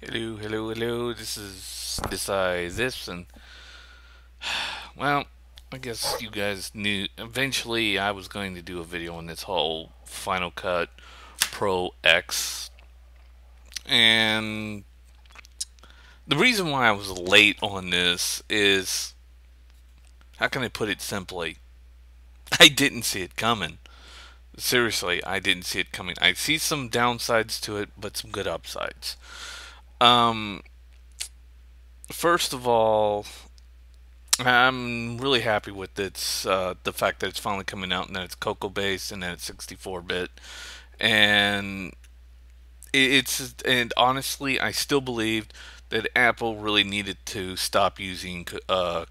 Hello, hello, hello. This, and well, I guess you guys knew. Eventually, I was going to do a video on this whole Final Cut Pro X, and the reason why I was late on this is, how can I put it simply? I didn't see it coming. Seriously, I didn't see it coming. I see some downsides to it, but some good upsides. Um, First of all, I'm really happy with the fact that it's finally coming out and that it's Cocoa based and that it's 64-bit. And and honestly, I still believed that Apple really needed to stop using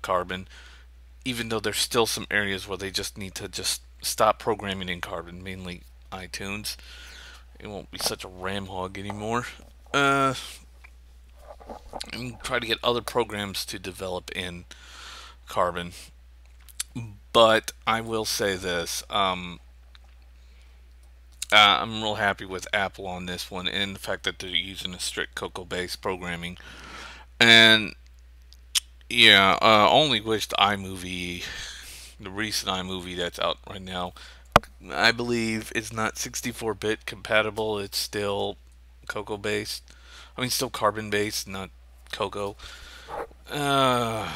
Carbon, even though there's still some areas where they just need to just stop programming in Carbon, mainly iTunes. It won't be such a RAM hog anymore. Uh, and try to get other programs to develop in Carbon. But I will say this. I'm real happy with Apple on this one and the fact that they're using a strict Cocoa based programming. And yeah, only wish the recent iMovie that's out right now, I believe is not 64-bit compatible. It's still Cocoa based. I mean, still Carbon based, not Cocoa. Uh,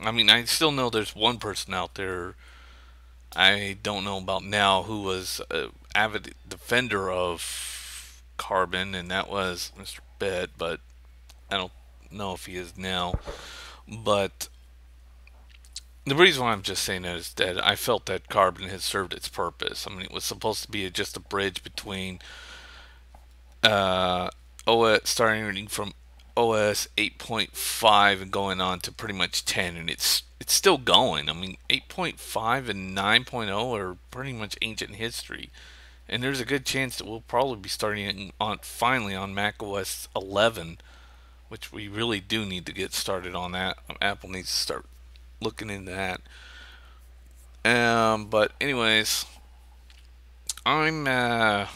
I mean, I still know there's one person out there I don't know about now who was an avid defender of Carbon, and that was Mr. Bett, but I don't know if he is now. But the reason why I'm just saying that is that I felt that Carbon had served its purpose. I mean, it was supposed to be just a bridge between uh, OS, starting from OS 8.5 and going on to pretty much 10, and it's still going. I mean, 8.5 and 9.0 are pretty much ancient history, and there's a good chance that we'll probably be starting on finally on Mac OS 11, which we really do need to get started on that. Apple needs to start looking into that. But anyways, I'm uh,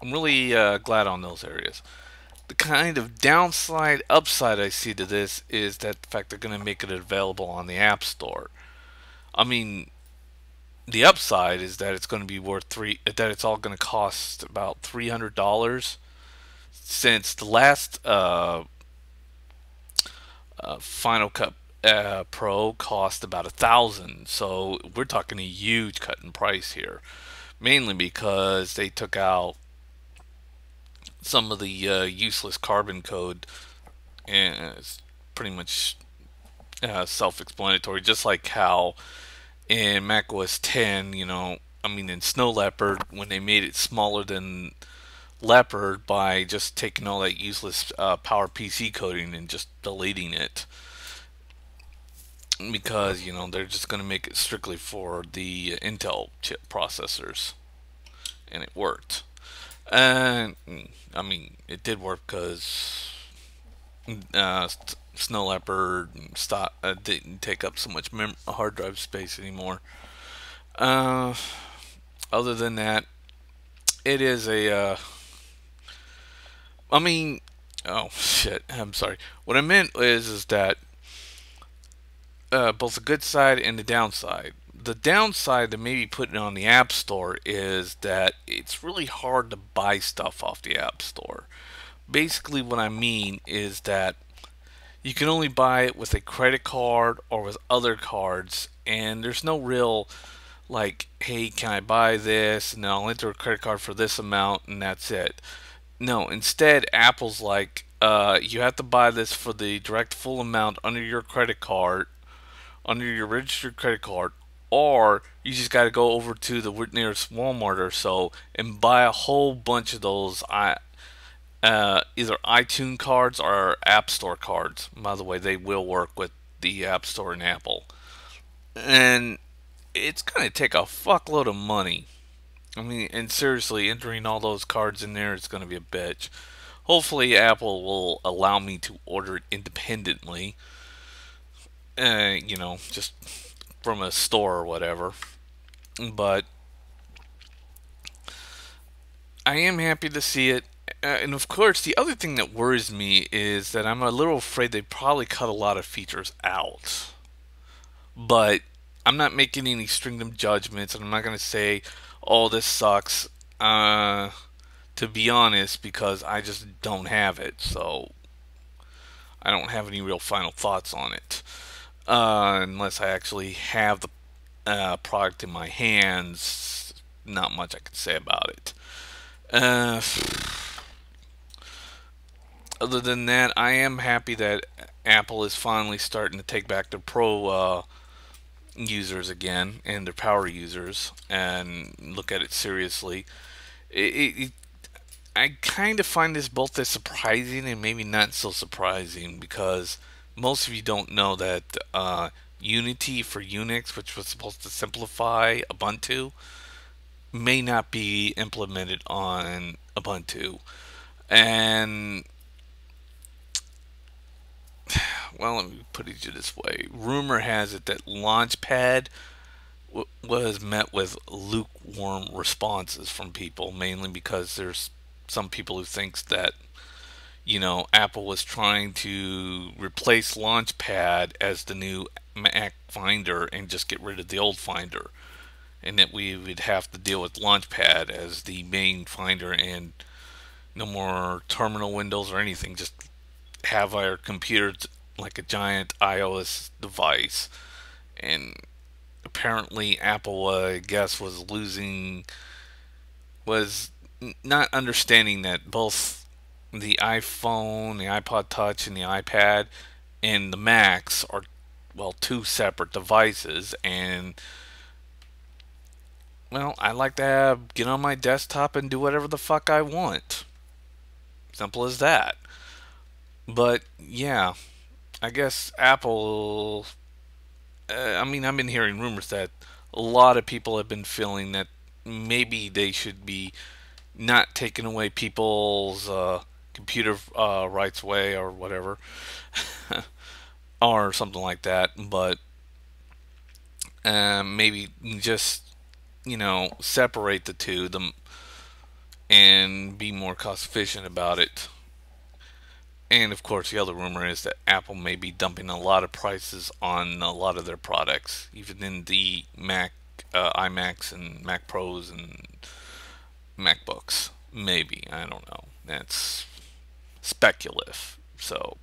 I'm really glad on those areas. The kind of downside, upside I see to this is that the fact they're going to make it available on the App Store. I mean, the upside is that it's going to be worth that it's all going to cost about $300, since the last Final Cut Pro cost about 1,000. So we're talking a huge cut in price here, mainly because they took out some of the useless Carbon code, and it's pretty much self-explanatory. Just like how in Mac OS 10, I mean, in Snow Leopard, when they made it smaller than Leopard by just taking all that useless PowerPC coding and just deleting it, because they're just going to make it strictly for the Intel chip processors, and it worked. And I mean, it did work because uh, Snow Leopard didn't take up so much hard drive space anymore. Uh, Other than that, it is a. I mean, oh shit. I'm sorry. What I meant is that both the good side and the downside. The downside to maybe putting it on the App Store is that it's really hard to buy stuff off the App Store. Basically, what I mean is that you can only buy it with a credit card or with other cards, and there's no real, like, hey, can I buy this, and then I'll enter a credit card for this amount, and that's it. No, instead, Apple's like, you have to buy this for the direct full amount under your credit card, under your registered credit card, or you just got to go over to the nearest Walmart or so and buy a whole bunch of those either iTunes cards or App Store cards. By the way, they will work with the App Store and Apple. And it's going to take a fuckload of money. I mean, and seriously, entering all those cards in there is going to be a bitch. Hopefully, Apple will allow me to order it independently. Just from a store or whatever. But I am happy to see it. And of course, the other thing that worries me is that I'm a little afraid they probably cut a lot of features out. But I'm not making any stringent judgments, and I'm not going to say, "Oh, this sucks." Uh, to be honest, because I just don't have it, so I don't have any real final thoughts on it. Unless I actually have the product in my hands, not much I can say about it. Uh, Other than that, I am happy that Apple is finally starting to take back their Pro users again and their power users and look at it seriously. It, I kind of find this both as surprising and maybe not so surprising because most of you don't know that Unity for Unix, which was supposed to simplify Ubuntu, may not be implemented on Ubuntu. And, well, let me put it this way. Rumor has it that Launchpad was met with lukewarm responses from people, mainly because there's some people who thinks that Apple was trying to replace Launchpad as the new Mac Finder and just get rid of the old Finder, and that we would have to deal with Launchpad as the main Finder and no more terminal windows or anything. Just have our computer like a giant iOS device. And apparently, Apple, I guess, was not understanding that both the iPhone, the iPod Touch, and the iPad and the Macs are, well, two separate devices. And, well, I like to get on my desktop and do whatever the fuck I want. Simple as that. But yeah, I guess Apple. I mean, I've been hearing rumors that a lot of people have been feeling that maybe they should be not taking away people's computer rights away or whatever, or something like that. But maybe just separate the two them and be more cost efficient about it. And of course, the other rumor is that Apple may be dumping a lot of prices on a lot of their products, even in the Mac, iMacs, and Mac Pros and MacBooks. Maybe, I don't know. That's speculative. So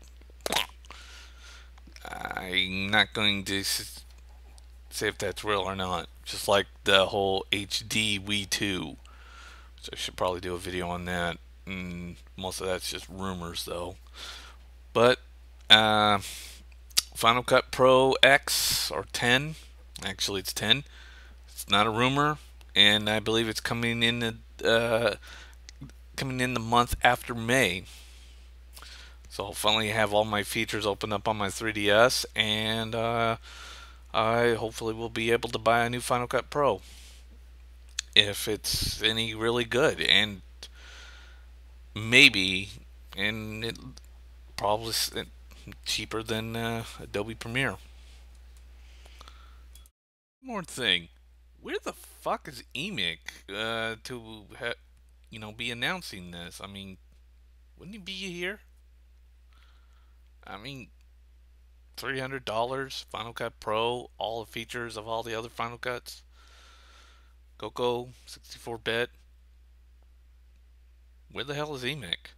I'm not going to say if that's real or not. Just like the whole HD Wii 2, which I should probably do a video on that. And most of that's just rumors, though. But uh, Final Cut Pro X or 10, actually it's 10. It's not a rumor, and I believe it's coming in the month after May. So I'll finally have all my features open up on my 3DS, and I hopefully will be able to buy a new Final Cut Pro if it's any really good, and maybe, and it probably cheaper than Adobe Premiere. One more thing, where the fuck is EMIC to be announcing this? I mean, wouldn't he be here? I mean, $300, Final Cut Pro, all the features of all the other Final Cuts, Coco, 64-bit. Where the hell is EMIC?